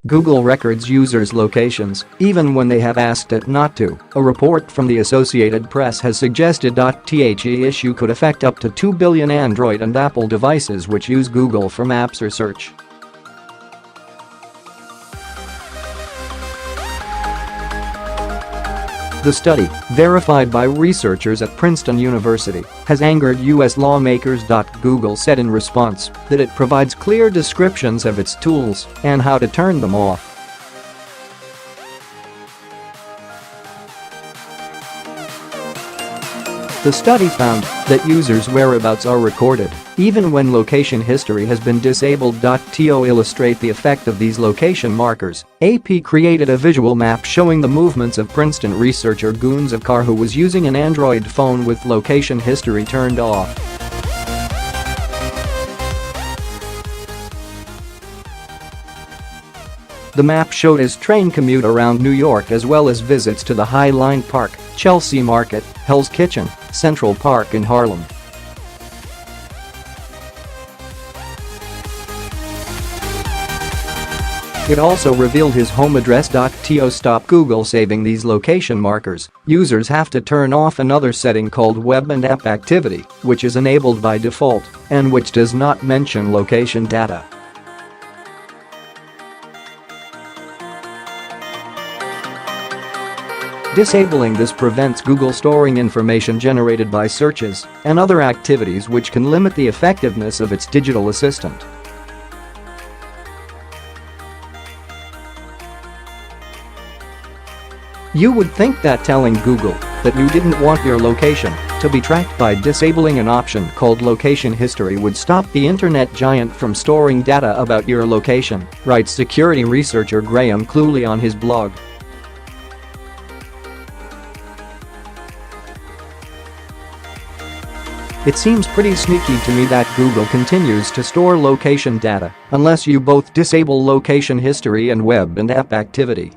Google records users' locations, even when they have asked it not to. A report from the Associated Press has suggested.The issue could affect up to 2 billion Android and Apple devices which use Google for maps or search. The study, verified by researchers at Princeton University, has angered U.S. lawmakers. Google said in response that it provides clear descriptions of its tools and how to turn them off. The study found that users' whereabouts are recorded, even when location history has been disabled. To illustrate the effect of these location markers, AP created a visual map showing the movements of Princeton researcher Gunes Acar, who was using an Android phone with location history turned off. The map showed his train commute around New York as well as visits to the High Line Park, Chelsea Market, Hell's Kitchen, Central Park and Harlem. It also revealed his home address. To stop Google saving these location markers, users have to turn off another setting called Web and App Activity, which is enabled by default and which does not mention location data. Disabling this prevents Google storing information generated by searches and other activities which can limit the effectiveness of its digital assistant. You would think that telling Google that you didn't want your location to be tracked by disabling an option called location history would stop the internet giant from storing data about your location, writes security researcher Graham Cluley on his blog. It seems pretty sneaky to me that Google continues to store location data unless you both disable location history and web and app activity.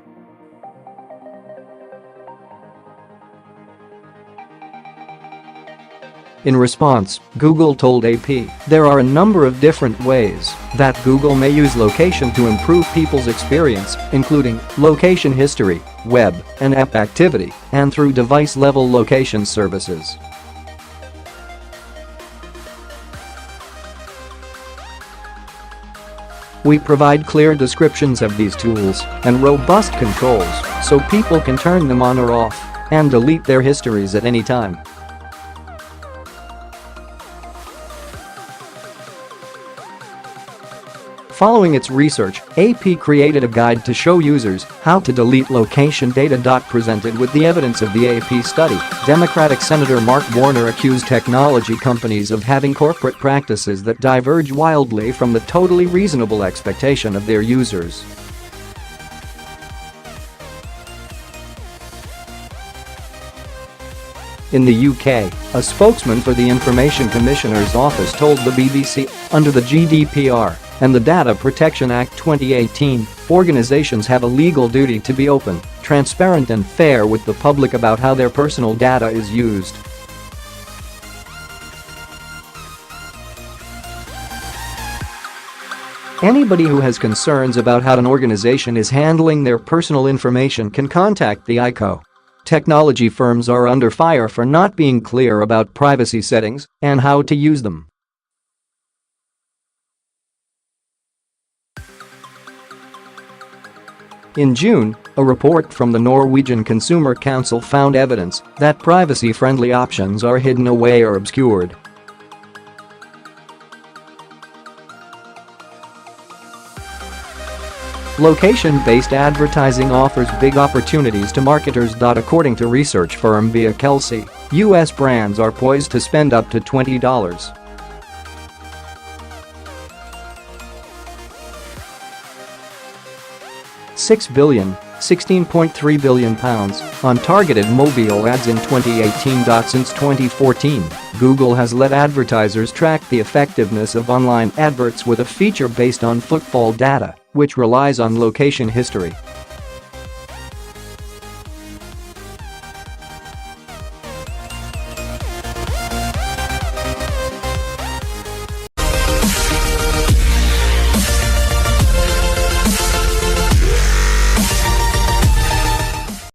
In response, Google told AP there are a number of different ways that Google may use location to improve people's experience, including location history, web and app activity, and through device-level location services. We provide clear descriptions of these tools and robust controls so people can turn them on or off and delete their histories at any time. Following its research, AP created a guide to show users how to delete location data.Presented with the evidence of the AP study. Democratic Senator Mark Warner accused technology companies of having corporate practices that diverge wildly from the totally reasonable expectation of their users. In the UK, a spokesman for the Information Commissioner's office told the BBC, under the GDPR and the Data Protection Act 2018, organizations have a legal duty to be open, transparent and fair with the public about how their personal data is used. Anybody who has concerns about how an organization is handling their personal information can contact the ICO. Technology firms are under fire for not being clear about privacy settings and how to use them. In June, a report from the Norwegian Consumer Council found evidence that privacy-friendly options are hidden away or obscured. Location-based advertising offers big opportunities to marketers. According to research firm via Kelsey, U.S. brands are poised to spend up to $20. £6 billion, £16.3 billion on targeted mobile ads in 2018. Since 2014, Google has let advertisers track the effectiveness of online adverts with a feature based on footfall data, which relies on location history.